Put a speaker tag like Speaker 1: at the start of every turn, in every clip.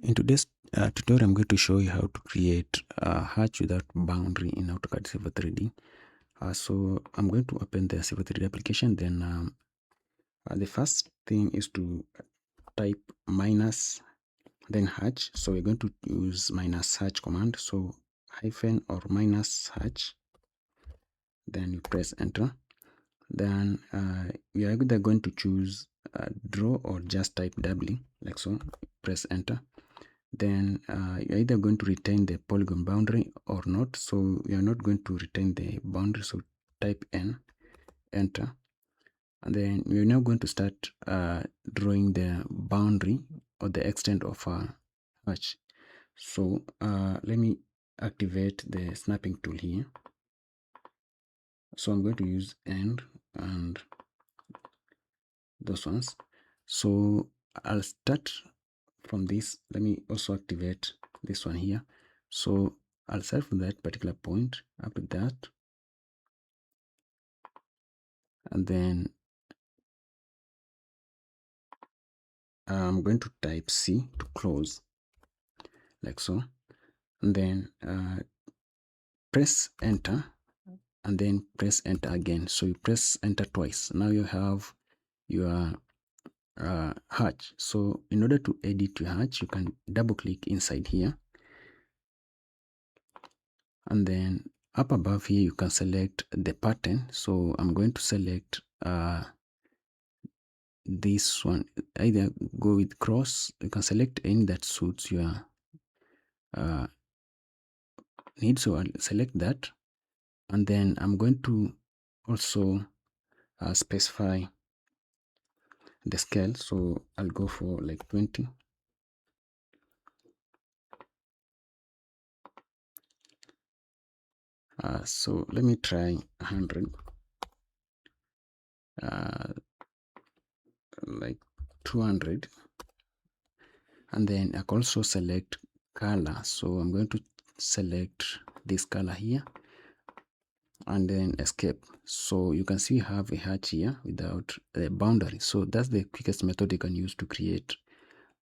Speaker 1: In today's tutorial, I'm going to show you how to create a hatch without boundary in AutoCAD Civil 3D. So I'm going to open the Civil 3D application. Then the first thing is to type minus, then hatch. So we're going to use minus hatch command. So hyphen or minus hatch. Then you press enter. Then we are either going to choose draw or just type W, like so. Press enter. Then you're either going to retain the polygon boundary or not. So we are not going to retain the boundary, so type N, enter, and then we're now going to start drawing the boundary or the extent of our hatch. So let me activate the snapping tool here. So I'm going to use end and those ones. So I'll start from this. Let me also activate this one here. So I'll start from that particular point up to that, and then I'm going to type C to close, like so, and then press enter, and then press enter again. So you press enter twice. Now you have your hatch. So in order to edit your hatch, you can double click inside here, and then up above here you can select the pattern. So I'm going to select this one. Either go with cross, you can select any that suits your need. So I'll select that, and then I'm going to also specify the scale. So I'll go for like 20. So let me try 100, like 200, and then I can also select color. So I'm going to select this color here, and then escape. So you can see we have a hatch here without a boundary. So that's the quickest method you can use to create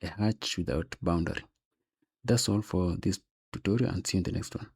Speaker 1: a hatch without boundary. That's all for this tutorial, and see you in the next one.